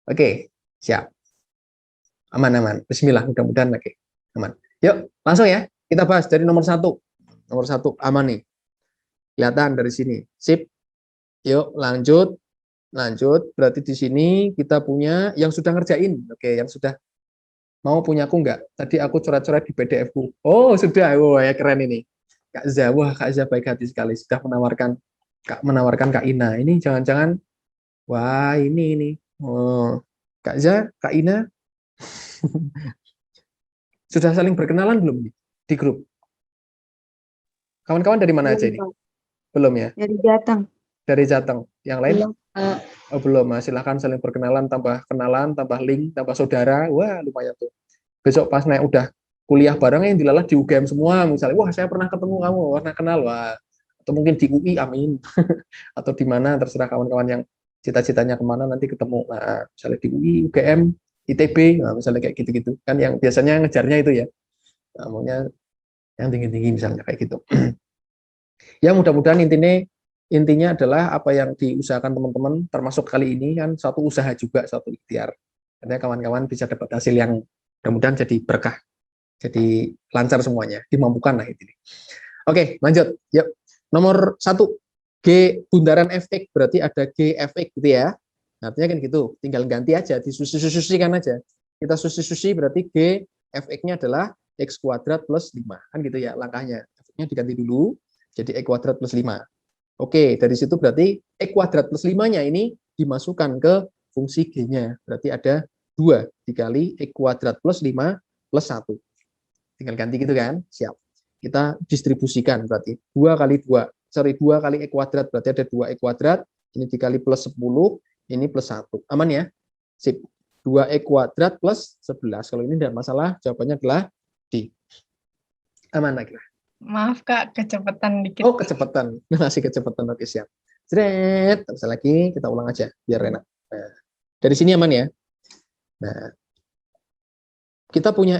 Oke, siap. Aman. Bismillah, mudah-mudahan oke. Aman. Yuk, langsung ya. Kita bahas dari nomor 1. Nomor 1 aman nih. Kelihatan dari sini. Sip. Yuk, lanjut. Berarti di sini kita punya yang sudah ngerjain. Oke, yang sudah mau punya aku enggak? Tadi aku coret-coret di PDF-ku. Oh, sudah. Oh, ya keren ini. Kak Za, wah Kak Za baik hati sekali sudah menawarkan Kak Ina. Ini jangan-jangan wah ini. Oh, Kak Za, Kak Ina sudah saling berkenalan belum di grup? Kawan-kawan dari mana aja ini? Belum ya? Dari Jateng. Dari Jateng. Yang lain? Belum. Oh, belum. Silahkan saling berkenalan, tambah kenalan, tambah link, tambah saudara. Wah, lumayan tuh. Besok pas naik udah kuliah bareng yang dilalah di UGM semua. Misalnya, wah saya pernah ketemu kamu, pernah kenal. Wah, atau mungkin di UI, amin. Atau di mana, terserah kawan-kawan yang cita-citanya kemana nanti ketemu. Nah, misalnya di UI, UGM, ITB, nah, misalnya kayak gitu-gitu. Kan yang biasanya ngejarnya itu ya. Nah, maunya yang tinggi-tinggi misalnya kayak gitu. Ya mudah-mudahan intinya adalah apa yang diusahakan teman-teman, termasuk kali ini kan satu usaha juga, satu ikhtiar. Karena kawan-kawan bisa dapat hasil yang mudah-mudahan jadi berkah, jadi lancar semuanya, dimampukan lah ini. Oke, lanjut. Yuk. Nomor 1, G bundaran Fx, berarti ada Gfx gitu ya. Artinya kan gitu, tinggal ganti aja, disusi-susikan aja. Kita susi-susi berarti Gfx-nya adalah x kuadrat plus 5. Kan gitu ya langkahnya. Fx-nya diganti dulu, jadi x kuadrat plus 5. Oke, dari situ berarti x kuadrat plus 5-nya ini dimasukkan ke fungsi G-nya. Berarti ada 2 dikali x kuadrat plus 5 plus 1. Tinggal ganti gitu kan? Siap. Kita distribusikan berarti 2 kali x kuadrat berarti ada 2x kuadrat, ini dikali plus 10, ini plus 1. Aman ya? Sip. 2x kuadrat plus 11. Kalau ini tidak masalah, jawabannya adalah D. Aman lagi lah. Maaf Kak, kecepatan dikit. Oh, kecepatan. Masih kecepatan. Oke, siap. Seret. Tak usah lagi, kita ulang aja biar enak. Nah, dari sini aman ya? Nah, kita punya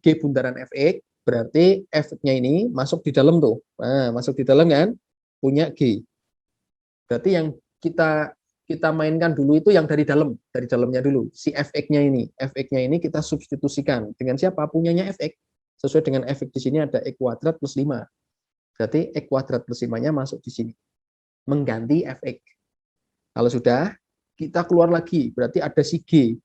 G bundaran Fx, berarti F-nya ini masuk di dalam tuh. Nah, masuk di dalam kan? Punya G. Berarti yang kita mainkan dulu itu yang dari dalamnya dulu. Si Fx-nya ini. Fx-nya ini kita substitusikan. Dengan siapa? Punyanya Fx. Sesuai dengan Fx di sini ada x kuadrat plus 5. Berarti x kuadrat plus 5-nya masuk di sini. Mengganti Fx. Kalau sudah, kita keluar lagi. Berarti ada si G.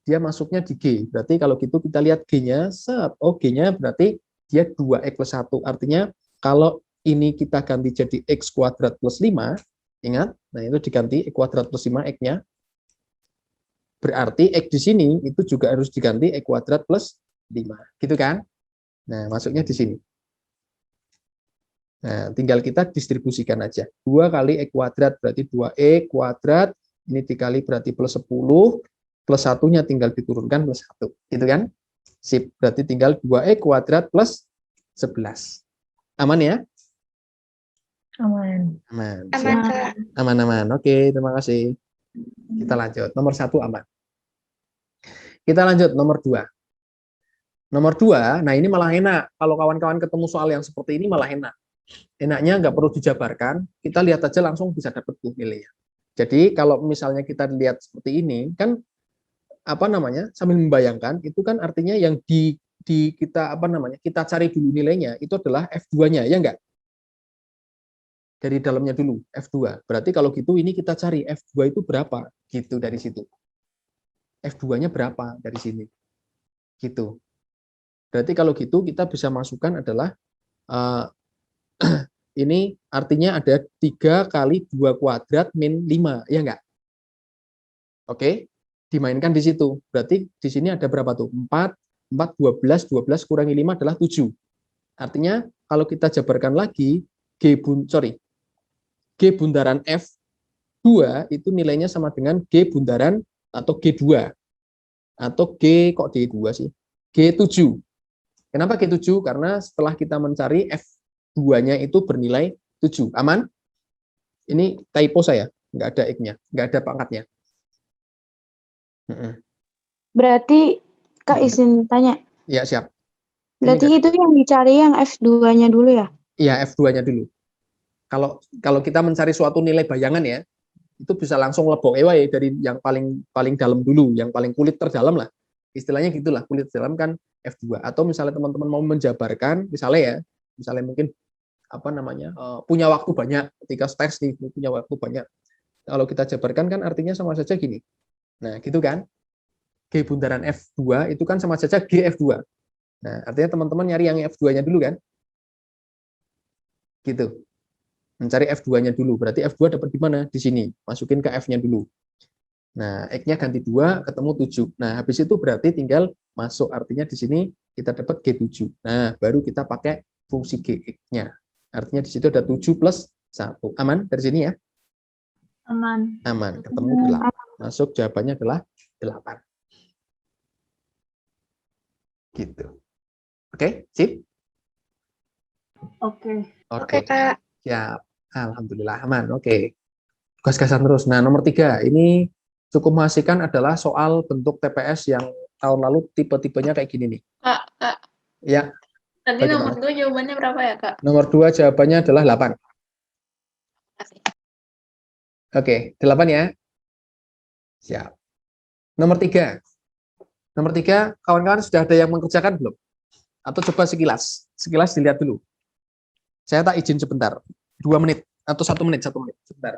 Dia masuknya di G. Berarti kalau gitu kita lihat G-nya, oh G-nya berarti dia 2x plus 1. Artinya kalau ini kita ganti jadi x kuadrat plus 5, ingat, nah itu diganti x kuadrat plus 5 x-nya. Berarti x di sini itu juga harus diganti x kuadrat plus 5. Gitu kan? Nah, masuknya di sini. Nah, tinggal kita distribusikan aja. 2 kali x kuadrat berarti 2x kuadrat, ini dikali berarti plus 10, plus 1-nya tinggal diturunkan plus 1. Gitu kan? Sip, berarti tinggal 2x kuadrat plus 11. Aman ya? Aman. Aman. Oke, terima kasih. Kita lanjut. Nomor 1 aman. Kita lanjut nomor 2. Nomor 2, nah ini malah enak. Kalau kawan-kawan ketemu soal yang seperti ini malah enak. Enaknya nggak perlu dijabarkan, kita lihat aja langsung bisa dapat tuh nilainya. Jadi kalau misalnya kita lihat seperti ini, kan sambil membayangkan itu kan artinya yang kita cari dulu nilainya itu adalah F2-nya, ya enggak? Dari dalamnya dulu F2. Berarti kalau gitu ini kita cari F2 itu berapa gitu dari situ. F2-nya berapa dari sini. Gitu. Berarti kalau gitu kita bisa masukkan adalah ini artinya ada 3 kali 2 kuadrat min 5, ya enggak? Oke. Dimainkan di situ. Berarti di sini ada berapa tuh? 4, 12 kurangi 5 adalah 7. Artinya kalau kita jabarkan lagi G bundaran F2 itu nilainya sama dengan G bundaran atau G2. Atau G kok D2 sih? G7. Kenapa G7? Karena setelah kita mencari F2-nya itu bernilai 7. Aman? Ini typo saya, nggak ada X-nya, nggak ada pangkatnya. Berarti Kak izin tanya. Ya, siap. Berarti itu yang dicari yang F2-nya dulu ya? Iya, F2-nya dulu. Kalau kita mencari suatu nilai bayangan ya, itu bisa langsung lebok wae dari yang paling dalam dulu, yang paling kulit terdalam lah. Istilahnya gitulah, kulit dalam kan F2. Atau misalnya teman-teman mau menjabarkan, misalnya mungkin apa namanya punya waktu banyak ketika tes nih, punya waktu banyak. Kalau kita jabarkan kan artinya sama saja gini. Nah, gitu kan? G bundaran F2 itu kan sama saja G F2. Nah, artinya teman-teman nyari yang F2-nya dulu kan? Gitu. Mencari F2-nya dulu. Berarti F2 dapat di mana? Di sini. Masukin ke F-nya dulu. Nah, X-nya ganti 2, ketemu 7. Nah, habis itu berarti tinggal masuk. Artinya di sini kita dapat G7. Nah, baru kita pakai fungsi Gx-nya. Artinya di situ ada 7 plus 1. Aman dari sini ya? Aman. Aman. Ketemu 8. Masuk jawabannya adalah 8. Gitu. Oke, sip? Oke, Kak. Siap. Alhamdulillah aman. Oke. Gas-gasan terus. Nah, nomor 3. Ini cukup mengasihkan adalah soal bentuk TPS yang tahun lalu tipe-tipenya kayak gini nih. Kak. Ya. Tadi Bagaimana? nomor 2 jawabannya berapa ya, Kak? Nomor 2 jawabannya adalah 8. Oke, 8 ya. Siap. Nomor 3. Nomor 3, kawan-kawan sudah ada yang mengerjakan belum? Atau coba sekilas? Sekilas dilihat dulu. Saya tak izin sebentar. 2 menit atau 1 menit, 1 menit. Sebentar.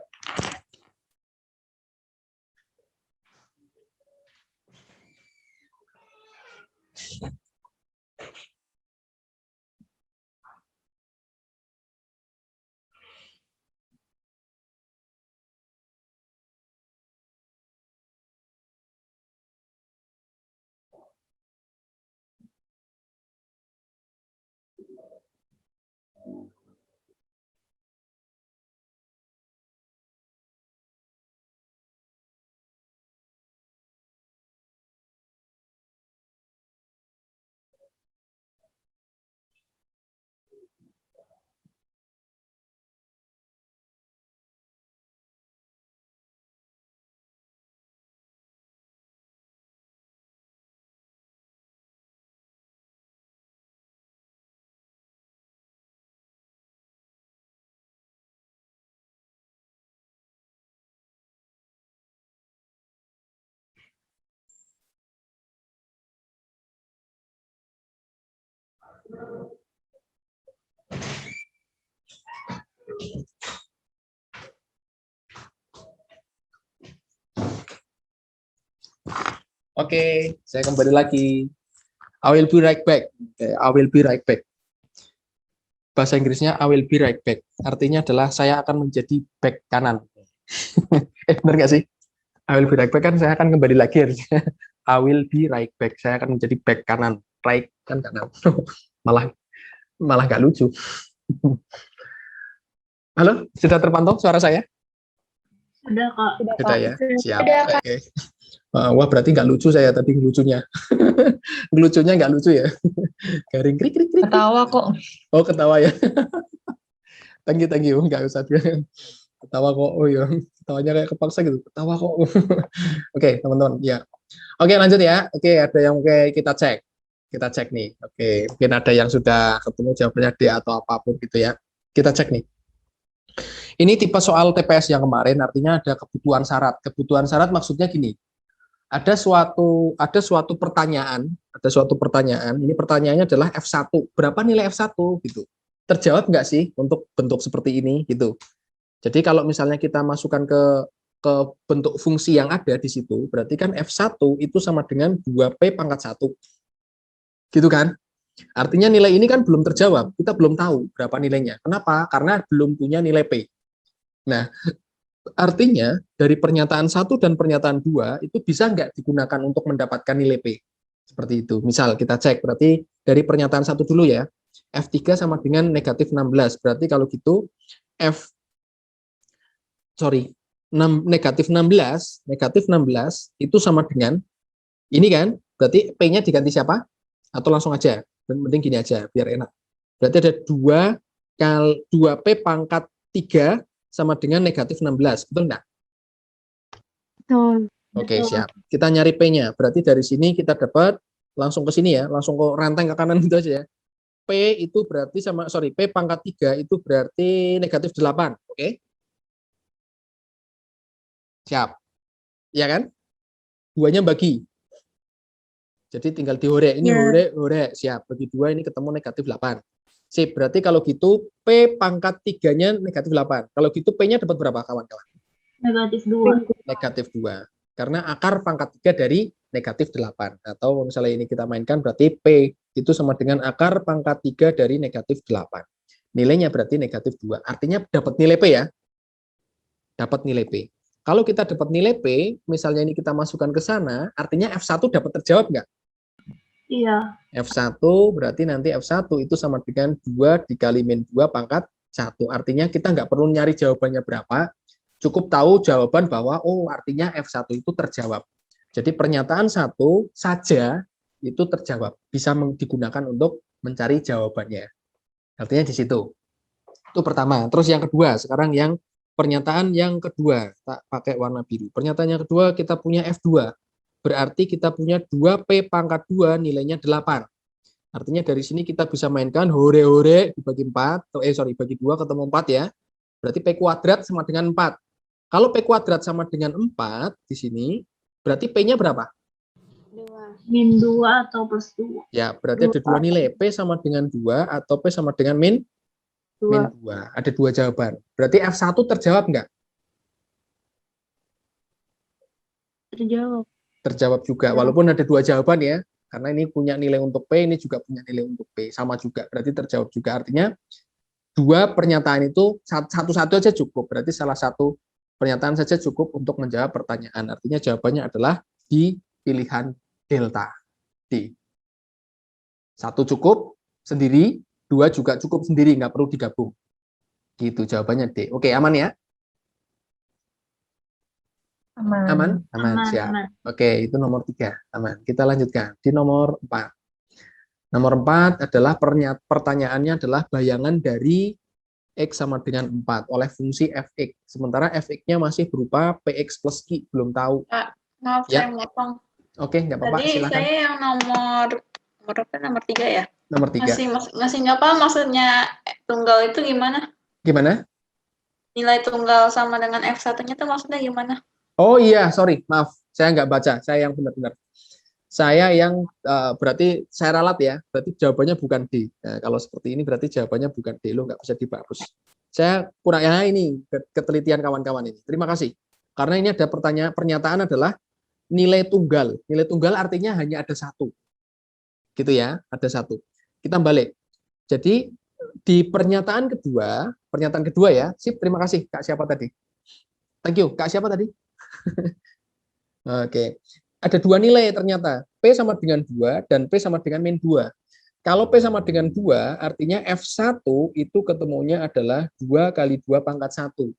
Oke, saya kembali lagi. I will be right back. Okay, I will be right back. Bahasa Inggrisnya I will be right back. Artinya adalah saya akan menjadi back kanan. Benar nggak sih? I will be right back kan saya akan kembali lagi harusnya. I will be right back. Saya akan menjadi back kanan. Right kan kanan. malah nggak lucu. Halo, sudah terpantau suara saya? Sudah, Kak. Sudah ya? Siap. Oke. Wah, berarti nggak lucu saya tadi ngelucunya. Ngelucunya nggak lucu ya? Garing krik krik krik. Ketawa kok. Oh, ketawa ya. Thank you. Nggak usah dia. Ketawa kok. Oh ya, ketawanya kayak kepaksa gitu. Ketawa kok. Oke, teman-teman. Ya. Oke, lanjut ya. Oke, ada yang kita cek. Kita cek nih. Oke, mungkin ada yang sudah ketemu jawabannya D atau apapun gitu ya. Kita cek nih. Ini tipe soal TPS yang kemarin, artinya ada kebutuhan syarat. Kebutuhan syarat maksudnya gini, ada suatu pertanyaan, ini pertanyaannya adalah F1, berapa nilai F1 gitu. Terjawab nggak sih untuk bentuk seperti ini gitu. Jadi kalau misalnya kita masukkan ke bentuk fungsi yang ada di situ, berarti kan F1 itu sama dengan 2P pangkat 1. Gitu kan? Artinya nilai ini kan belum terjawab, kita belum tahu berapa nilainya. Kenapa? Karena belum punya nilai P. Nah, artinya dari pernyataan 1 dan pernyataan 2 itu bisa nggak digunakan untuk mendapatkan nilai P? Seperti itu. Misal kita cek, berarti dari pernyataan 1 dulu ya, F3 sama dengan negatif 16. Berarti kalau gitu, negatif 16 itu sama dengan, ini kan, berarti P-nya diganti siapa? Atau langsung aja? Mending gini aja, biar enak. Berarti ada 2P pangkat 3 sama dengan negatif 16, betul enggak? Betul. Oke, siap. Kita nyari P-nya. Berarti dari sini kita dapat langsung ke sini ya, langsung ke ranteng ke kanan gitu aja ya. P itu berarti P pangkat 3 itu berarti negatif 8, oke? Siap. Ya kan? Duanya bagi. Jadi tinggal dihorek. Ini horek. Siap. Bagi 2 ini ketemu negatif 8. Sip. Berarti kalau gitu P pangkat 3-nya negatif 8. Kalau gitu P-nya dapat berapa kawan-kawan? Negatif 2. Negatif 2. Karena akar pangkat 3 dari negatif 8. Atau misalnya ini kita mainkan berarti P itu sama dengan akar pangkat 3 dari negatif 8. Nilainya berarti negatif 2. Artinya dapat nilai P ya. Dapat nilai P. Kalau kita dapat nilai P, misalnya ini kita masukkan ke sana, artinya F1 dapat terjawab nggak? Iya. F1 berarti nanti F1 itu sama dengan 2 dikali min 2 pangkat 1. Artinya kita nggak perlu nyari jawabannya berapa, cukup tahu jawaban bahwa, oh artinya F1 itu terjawab. Jadi pernyataan 1 saja itu terjawab. Bisa digunakan untuk mencari jawabannya. Artinya di situ. Itu pertama. Terus yang kedua, sekarang yang pernyataan yang kedua, tak pakai warna biru. Pernyataan yang kedua kita punya F2. Berarti kita punya 2P pangkat 2 nilainya 8. Artinya dari sini kita bisa mainkan hore-hore dibagi 4, bagi 2 ketemu 4 ya. Berarti P kuadrat sama dengan 4. Kalau P kuadrat sama dengan 4 di sini, berarti P-nya berapa? 2. Min 2 atau plus 2. Ya, berarti ada 2 nilai. P sama dengan 2 atau P sama dengan min 2. Ada 2 jawaban. Berarti F1 terjawab nggak? Terjawab. Terjawab juga, walaupun ada 2 jawaban ya. Karena ini punya nilai untuk P, ini juga punya nilai untuk P. Sama juga, berarti terjawab juga. Artinya 2 pernyataan itu satu-satu aja cukup. Berarti salah satu pernyataan saja cukup untuk menjawab pertanyaan. Artinya jawabannya adalah di pilihan delta. D. 1 cukup sendiri, 2 juga cukup sendiri, nggak perlu digabung. Gitu jawabannya D. Oke, aman ya? Aman? Siap. Aman. Oke, itu nomor 3. Aman. Kita lanjutkan. Di nomor 4. Nomor 4 adalah pertanyaannya adalah bayangan dari X sama dengan 4 oleh fungsi Fx. Sementara Fx-nya masih berupa Px plus Q. Belum tahu. Pak, maaf Ya. saya motong. Oke, nggak apa-apa. Tadi Silakan. saya yang nomor 3 ya? Nomor 3. Masih nggak paham maksudnya tunggal itu gimana? Gimana? Nilai tunggal sama dengan F1-nya itu maksudnya gimana? Oh iya, sorry. Maaf. Saya nggak baca. Saya yang benar-benar. Saya yang berarti saya ralat ya. Berarti jawabannya bukan D. Nah, kalau seperti ini berarti jawabannya bukan D. Lo nggak bisa dihapus. Saya kurang ya ini ketelitian kawan-kawan ini. Terima kasih. Karena ini ada pernyataan adalah nilai tunggal. Nilai tunggal artinya hanya ada 1. Gitu ya, ada 1. Kita balik. Jadi di pernyataan kedua ya. Sip, terima kasih Kak siapa tadi? Thank you. Kak siapa tadi? Oke. Ada 2 nilai ternyata. P sama dengan 2 dan P sama dengan min 2. Kalau P sama dengan 2, artinya F1 itu ketemunya adalah 2 kali 2 pangkat 1.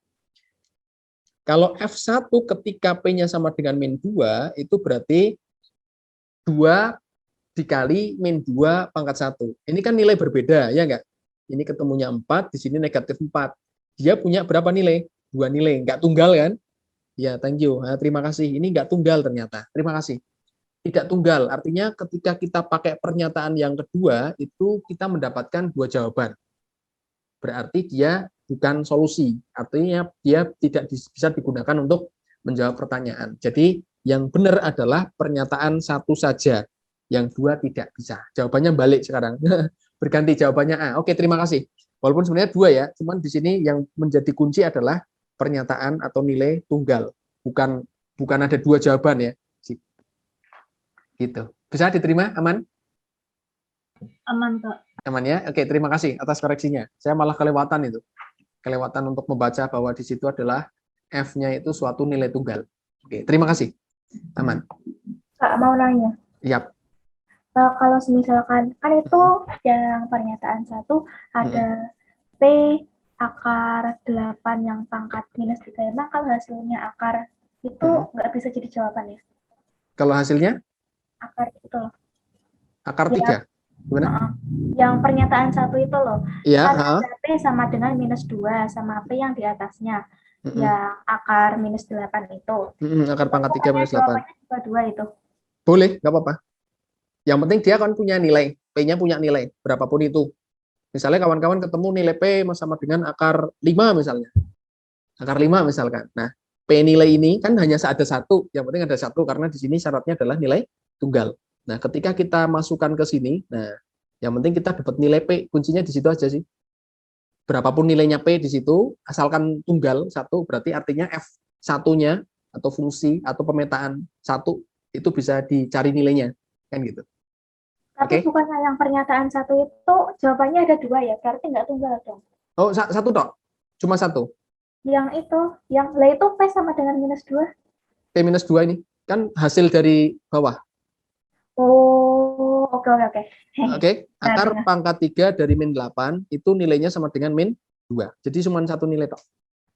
Kalau F1 ketika P-nya sama dengan min 2, itu berarti 2 dikali min 2 pangkat 1. Ini kan nilai berbeda, ya enggak? Ini ketemunya 4, di sini negatif 4. Dia punya berapa nilai? 2 nilai, enggak tunggal kan? Ya, thank you. Nah, terima kasih. Ini enggak tunggal ternyata. Terima kasih. Tidak tunggal, artinya ketika kita pakai pernyataan yang kedua, itu kita mendapatkan 2 jawaban. Berarti dia bukan solusi, artinya dia tidak bisa digunakan untuk menjawab pertanyaan. Jadi yang benar adalah pernyataan 1 saja, yang 2 tidak bisa. Jawabannya balik sekarang, berganti jawabannya A. Oke, terima kasih. Walaupun sebenarnya 2 ya, cuman di sini yang menjadi kunci adalah pernyataan atau nilai tunggal, bukan ada 2 jawaban ya. Gitu. Bisa diterima? Aman? Aman, Kak. Aman ya? Oke, terima kasih atas koreksinya. Saya malah kelewatan itu. Kelewatan untuk membaca bahwa di situ adalah F-nya itu suatu nilai tunggal. Oke, terima kasih. Aman. Kak, mau nanya. Yap. Kalau misalkan, kan itu yang pernyataan 1 ada P akar 8 yang pangkat minus 3. Emang kalau hasilnya akar itu nggak bisa jadi jawaban ya? Kalau hasilnya? Akar itu loh. Akar 3? Gimana? Yang pernyataan 1 itu loh. Iya. Kan ada P sama dengan minus 2 sama P yang di atasnya. Yang akar minus 8 itu. Akar pangkat 3 minus 8. Jawabannya juga 2 itu. Boleh, nggak apa-apa. Yang penting dia kan punya nilai. P-nya punya nilai, berapapun itu. Misalnya kawan-kawan ketemu nilai P sama dengan akar 5 misalnya. Akar 5 misalkan. Nah, P nilai ini kan hanya ada satu, yang penting ada satu karena di sini syaratnya adalah nilai tunggal. Nah, ketika kita masukkan ke sini, nah yang penting kita dapat nilai P, kuncinya di situ aja sih. Berapapun nilainya P di situ, asalkan tunggal satu, berarti artinya F satunya atau fungsi atau pemetaan satu itu bisa dicari nilainya, kan gitu. Tapi Oke? bukannya yang pernyataan satu itu jawabannya ada dua ya, berarti nggak tunggal dong. Oh, satu dok, cuma satu. Yang itu, yang lah itu P sama dengan -2. P minus 2 ini kan hasil dari bawah. Oh, oke. Oke, akar Benar. pangkat 3 dari min 8 itu nilainya sama dengan min 2. Jadi cuma satu nilai tok.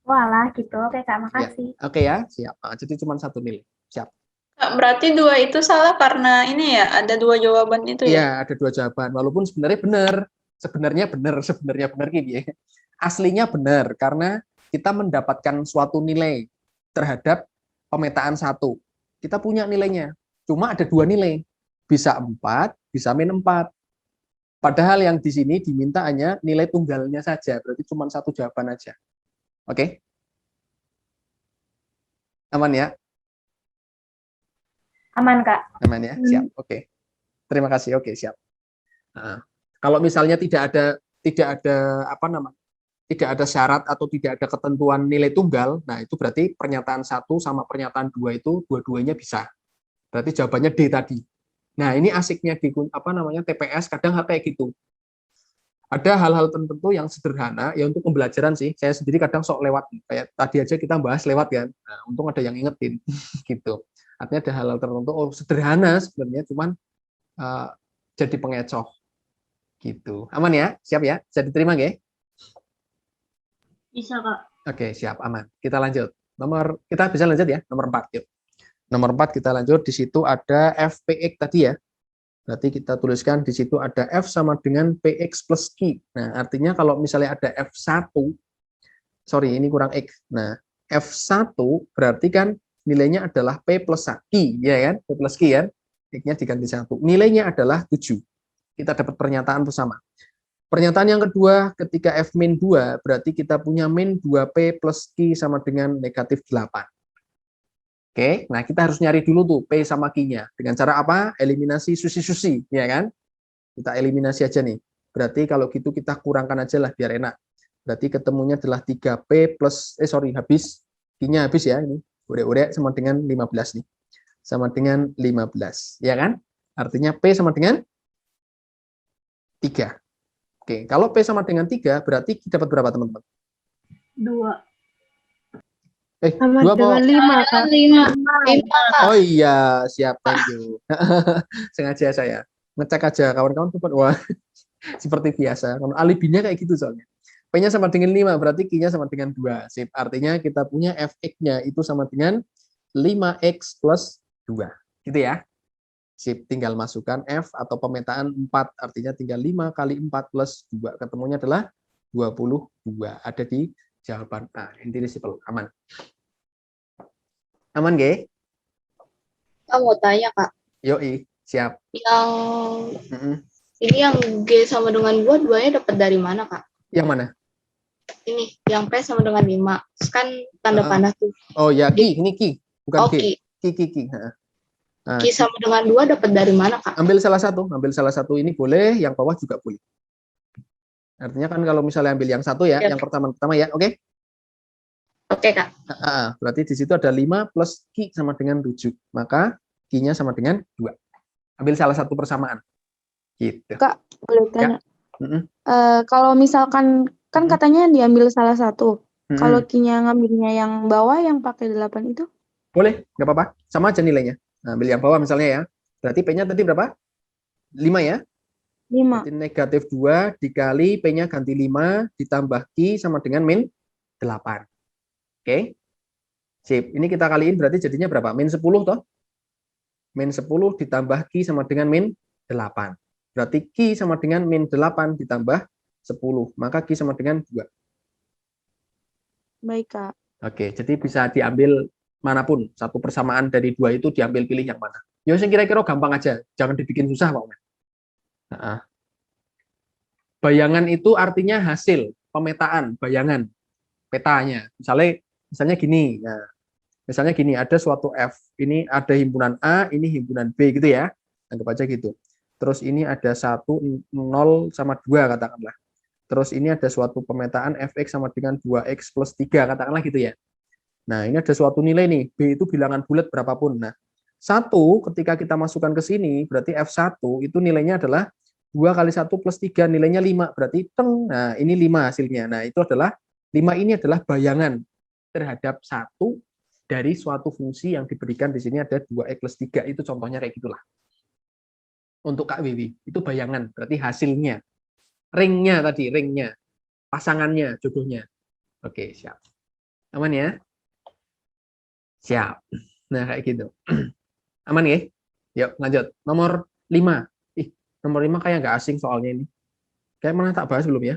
Walah gitu. Oke Kak, Ya. makasih. Oke ya, siap. Jadi cuma satu nilai. Siap. Kak, berarti 2 itu salah karena ini ya, ada 2 jawaban itu ya? Iya, ada dua jawaban. Walaupun sebenarnya benar. Sebenarnya benar gini ya. Aslinya benar karena kita mendapatkan suatu nilai terhadap pemetaan satu. Kita punya nilainya. Cuma ada dua nilai. Bisa 4, bisa min 4. Padahal yang di sini diminta hanya nilai tunggalnya saja. Berarti cuma satu jawaban aja. Oke? Aman ya? Aman Kak. Aman ya? Siap. Oke. Terima kasih. Oke, siap. Nah, kalau misalnya tidak ada apa namanya? Tidak ada syarat atau tidak ada ketentuan nilai tunggal, nah itu berarti pernyataan 1 sama pernyataan 2 itu dua-duanya bisa. Berarti jawabannya D tadi. Nah, ini asiknya di apa namanya TPS kadang kayak gitu. Ada hal-hal tertentu yang sederhana ya untuk pembelajaran sih. Saya sendiri kadang sok lewat kayak tadi aja kita bahas lewat kan. Nah, untung ada yang ingetin gitu. Artinya ada hal-hal tertentu sederhana sebenarnya cuman jadi pengecoh gitu. Aman ya? Siap ya? Bisa diterima nggih? Bisa, Kak. Oke, siap, aman. Kita lanjut. Kita bisa lanjut ya, nomor 4. Yuk. Nomor 4 kita lanjut. Di situ ada FPX tadi ya. Berarti kita tuliskan di situ ada F sama dengan PX plus Q. Nah, artinya kalau misalnya ada F1, sorry, ini kurang X. Nah, F1 berarti kan nilainya adalah P plus Q, ya kan? P plus Q kan? X-nya diganti 1. Nilainya adalah 7. Kita dapat pernyataan bersama. Pernyataan yang kedua, ketika F min 2, berarti kita punya min 2P plus Q sama dengan negatif 8. Oke, nah kita harus nyari dulu tuh P sama Q-nya. Dengan cara apa? Eliminasi susi-susi, ya kan? Kita eliminasi aja nih. Berarti kalau gitu kita kurangkan aja lah biar enak. Berarti ketemunya adalah 3P plus, habis. Q-nya habis ya, ini. Urek-urek sama dengan 15 nih. Sama dengan 15, ya kan? Artinya P sama dengan 3. Oke, kalau P sama dengan 3, berarti dapat berapa, teman-teman? 2. Sama 2 dengan apa? 5, Kak. 5. Oh iya, siap, thank you. Sengaja saya ngecek aja kawan-kawan. Wah, seperti biasa. Kalau alibinya kayak gitu soalnya. P-nya sama dengan 5, berarti Q-nya sama dengan 2. Sip. Artinya kita punya Fx-nya itu sama dengan 5x plus 2. Gitu ya. Sip, tinggal masukkan F atau pemetaan 4, artinya tinggal 5 kali 4 plus 2. Ketemunya adalah 22. Ada di jawaban A. Indivisible. Aman. Aman, G? Aku mau tanya, Kak. Yoi, siap. Yang ini yang G sama dengan 2, duanya dapat dari mana, Kak? Yang mana? Ini, yang P sama dengan 5. Kan tanda panah tuh. Oh ya, Ki, ini Ki, bukan G. Ki. Ki. Nah, Ki sama dengan 2 dapat dari mana, Kak? ambil salah satu ini boleh, yang bawah juga boleh. Artinya kan kalau misalnya ambil yang satu ya, yang pertama ya, oke? Oke, Kak. Berarti di situ ada 5 plus Q sama dengan 7. Maka Q-nya sama dengan 2. Ambil salah satu persamaan. Gitu. Kak, boleh tanya? Kalau misalkan, kan katanya diambil salah satu. Kalau Q-nya ngambilnya yang bawah, yang pakai 8 itu? Boleh, nggak apa-apa. Sama aja nilainya. Nah, ambil yang bawah misalnya ya. Berarti P-nya tadi berapa? 5 ya? 5. Berarti negatif 2 dikali P-nya ganti 5 ditambah Q sama dengan min 8. Oke. Sip. Ini kita kaliin berarti jadinya berapa? Min 10 toh? Min 10 ditambah Q sama dengan min 8. Berarti Q sama dengan min 8 ditambah 10. Maka Q sama dengan 2. Baik, Kak. Oke, jadi bisa diambil manapun. Satu persamaan dari 2 itu diambil pilih yang mana. Ya, yang kira-kira gampang aja. Jangan dibikin susah, Pak. Bayangan itu artinya hasil, pemetaan, bayangan, petanya. Misalnya gini, nah, Misalnya gini, ada suatu F, ini ada himpunan A, ini himpunan B gitu ya. Anggap aja gitu. Terus ini ada 1, 0 sama 2 katakanlah. Terus ini ada suatu pemetaan fx sama dengan 2x plus 3 katakanlah gitu ya. Nah, ini ada suatu nilai nih, B itu bilangan bulat berapapun. Nah, 1 ketika kita masukkan ke sini, berarti F1 itu nilainya adalah 2 kali 1 plus 3, nilainya 5. Berarti, teng, nah ini 5 hasilnya. Nah, itu adalah, 5 ini adalah bayangan terhadap 1 dari suatu fungsi yang diberikan di sini ada 2x plus 3. Itu contohnya kayak gitulah. Untuk Kak Wiwi, itu bayangan, berarti hasilnya. Ringnya tadi, ringnya. Pasangannya, jodohnya. Oke, siap. Aman ya? Siap. Nah, kayak gitu. Aman ya? Yuk, lanjut. Nomor 5. Nomor 5 kayak nggak asing soalnya ini. Kayak mana tak bahas belum ya?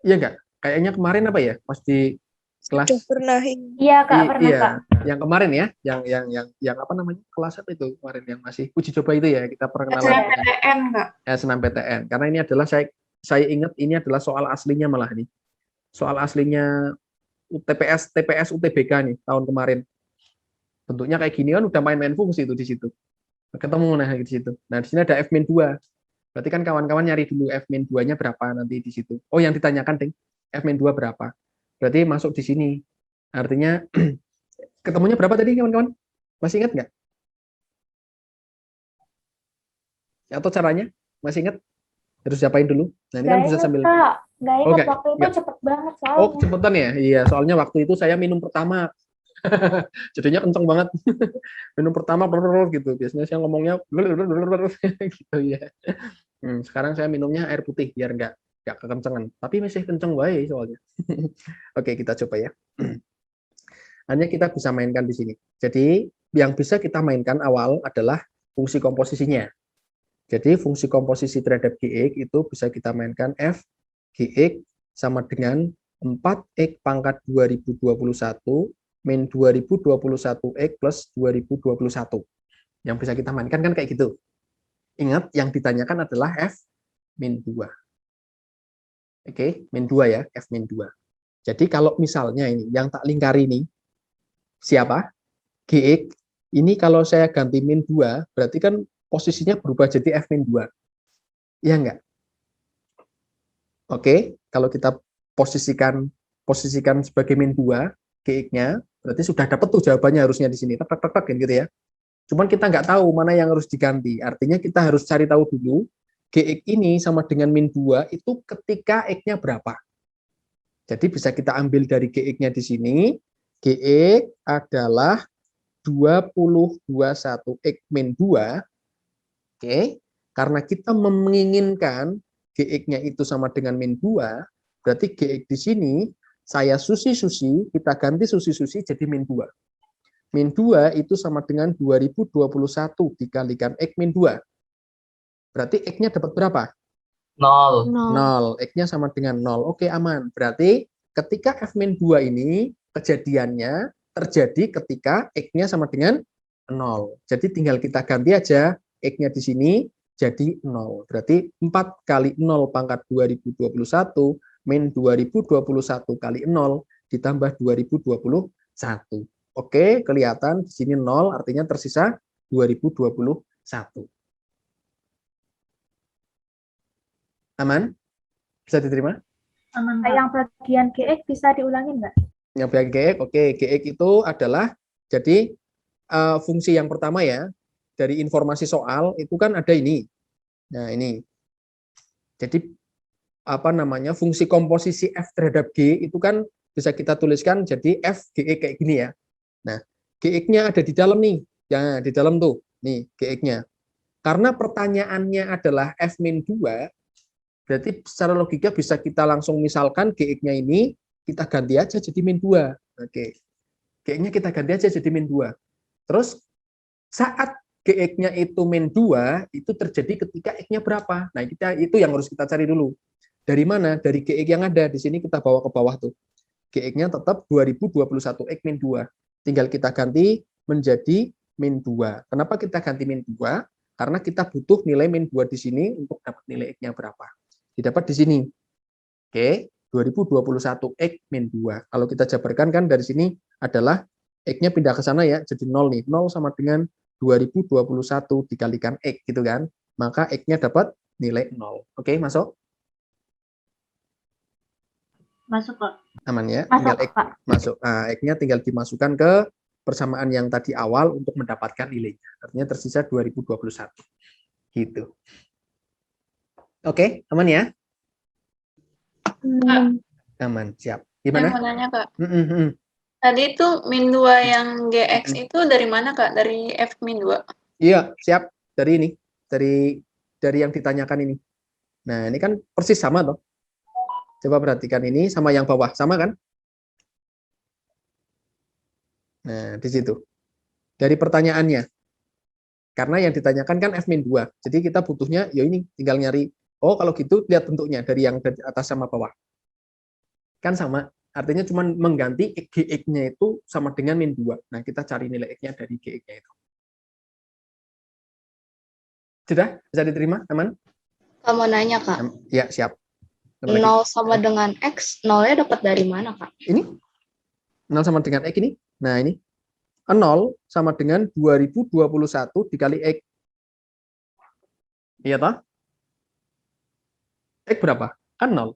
Iya nggak? Kayaknya kemarin apa ya? Pas di kelas. Pernah. Iya Kak, pernah Iya, Kak. yang kemarin ya, yang apa namanya? Kelas apa itu kemarin yang masih uji coba itu ya, kita perkenalan. SNMPTN Kak. SNMPTN. Karena ini adalah saya ingat ini adalah soal aslinya malah nih. Soal aslinya TPS UTBK nih tahun kemarin. Bentuknya kayak gini kan udah main-main fungsi itu di situ. Ketemu nah di situ. Nah, di sini ada F-2. Berarti kan kawan-kawan nyari dulu F-2-nya berapa nanti di situ. Oh, yang ditanyakan, Ding. F-2 berapa? Berarti masuk di sini. Artinya ketemunya berapa tadi, kawan-kawan? Masih ingat nggak? Atau caranya? Masih ingat? Harus siapain dulu. Nah, ini kan bisa sambil. Kak. Nggak ingat, Oke, waktu itu nggak. cepet banget soalnya. Oh, cepetan ya? Iya, soalnya waktu itu saya minum pertama. Jadinya kenceng banget. Minum pertama gitu. Biasanya saya ngomongnya gitu ya. Sekarang saya minumnya air putih biar nggak kekencengan. Tapi masih kenceng wae soalnya. Oke, kita coba ya. Hanya kita bisa mainkan di sini. Jadi yang bisa kita mainkan awal adalah fungsi komposisinya. Jadi fungsi komposisi terhadap Gx itu bisa kita mainkan F Gx sama dengan 4x pangkat 2021 min 2021x plus 2021. Yang bisa kita mainkan kan kayak gitu. Ingat, yang ditanyakan adalah F min 2. Oke, min 2 ya, F min 2. Jadi kalau misalnya ini, yang tak lingkari ini, siapa? Gx. Ini kalau saya ganti min 2, berarti kan posisinya berubah jadi F min 2. Iya enggak? Oke, kalau kita posisikan sebagai min 2, Gx-nya, berarti sudah dapat tuh jawabannya harusnya di sini. Tak gitu ya. Cuman kita nggak tahu mana yang harus diganti. Artinya kita harus cari tahu dulu, Gx ini sama dengan min 2 itu ketika X-nya berapa. Jadi bisa kita ambil dari Gx-nya di sini. Gx adalah 2021X min 2. Oke, karena kita menginginkan Gx-nya itu sama dengan min 2, berarti Gx di sini saya susi-susi, kita ganti susi-susi jadi min 2. Min 2 itu sama dengan 2021 dikalikan X min 2. Berarti X-nya dapat berapa? 0. 0. X-nya sama dengan 0. Oke, aman. Berarti ketika F min 2 ini kejadiannya terjadi ketika X-nya sama dengan 0. Jadi tinggal kita ganti aja X-nya di sini jadi 0. Berarti 4 kali 0 pangkat 2021 min 2021 kali 0 ditambah 2021. Oke, kelihatan di sini 0 artinya tersisa 2021. Aman? Bisa diterima? Aman. Yang bagian Gx bisa diulangin nggak? Yang bagian Gx, oke. Gx itu adalah, jadi fungsi yang pertama ya, dari informasi soal itu kan ada ini. Nah, ini. Jadi apa namanya, fungsi komposisi F terhadap G itu kan bisa kita tuliskan jadi F Gx kayak gini ya. Nah, Gx-nya ada di dalam nih. Ya, di dalam tuh. Nih, Gx-nya. Karena pertanyaannya adalah F min 2, berarti secara logika bisa kita langsung misalkan Gx-nya ini kita ganti aja jadi min 2. Oke. Gx-nya kita ganti aja jadi min 2. Terus saat Gx-nya itu min 2, itu terjadi ketika X-nya berapa? Nah, itu yang harus kita cari dulu. Dari mana? Dari Gx yang ada. Di sini kita bawa ke bawah tuh. Gx-nya tetap 2021 X min 2. Tinggal kita ganti menjadi min 2. Kenapa kita ganti min 2? Karena kita butuh nilai min 2 di sini untuk dapat nilai X-nya berapa. Didapat di sini. Oke. 2021 X min 2. Kalau kita jabarkan kan dari sini adalah X-nya pindah ke sana ya, jadi 0 nih. 0 sama dengan 2021 dikalikan X gitu kan. Maka X-nya dapat nilai 0. Oke, masuk? Masuk, Pak. Aman ya? Masuk, Tinggal X Pak. masuk. Nah, X-nya tinggal dimasukkan ke persamaan yang tadi awal untuk mendapatkan nilainya. Artinya tersisa 2021. Gitu. Oke, aman ya? Aman, siap. Saya Gimana? mau nanya, Kak. Mm-mm. Tadi itu min 2 yang GX itu dari mana, Kak? Dari F min 2? Iya, siap. Dari ini, dari yang ditanyakan ini. Nah, ini kan persis sama toh. Coba perhatikan ini sama yang bawah, sama kan? Nah, di situ. Dari pertanyaannya. Karena yang ditanyakan kan F-2. Jadi kita butuhnya, ya ini tinggal nyari, oh kalau gitu lihat bentuknya dari yang dari atas sama bawah. Kan sama. Artinya cuma mengganti GX-nya itu sama dengan min 2. Nah, kita cari nilai X-nya dari GX-nya itu. Sudah? Bisa diterima? Aman? Kamu nanya, Kak. Ya, siap. 0 sama dengan X, 0-nya dapat dari mana, Kak? Ini 0 sama dengan X ini. Nah, ini 0 sama dengan 2021 dikali X. Iya toh? X berapa? Kan 0.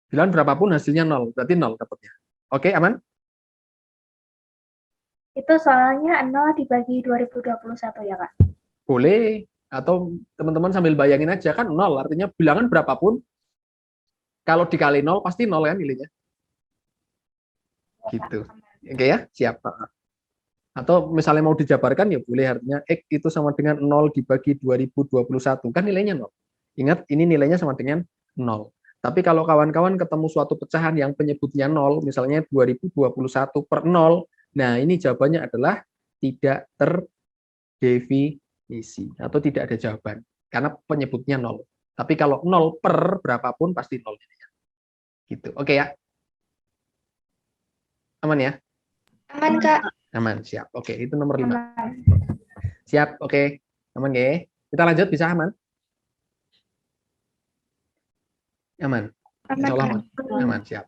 Bilang berapapun hasilnya 0, berarti 0 dapatnya. Oke, aman? Itu soalnya 0 dibagi 2021 ya, Kak? Boleh. Atau teman-teman sambil bayangin aja, kan 0. Artinya bilangan berapapun, kalau dikali 0, pasti 0 kan nilainya. Gitu. Oke ya, siap. Atau misalnya mau dijabarkan, ya boleh. Artinya X itu sama dengan 0 dibagi 2021. Kan nilainya 0. Ingat, ini nilainya sama dengan 0. Tapi kalau kawan-kawan ketemu suatu pecahan yang penyebutnya 0, misalnya 2021 per 0, nah ini jawabannya adalah tidak terdefinisi atau tidak ada jawaban karena penyebutnya 0. Tapi kalau 0 per berapapun pasti 0. Gitu. Oke ya? Aman ya? Aman, Kak. Aman, siap. Oke, itu nomor 5. Aman. Siap, oke. Aman, oke. Kita lanjut, bisa aman? Aman. Insya Allah aman. Aman, siap.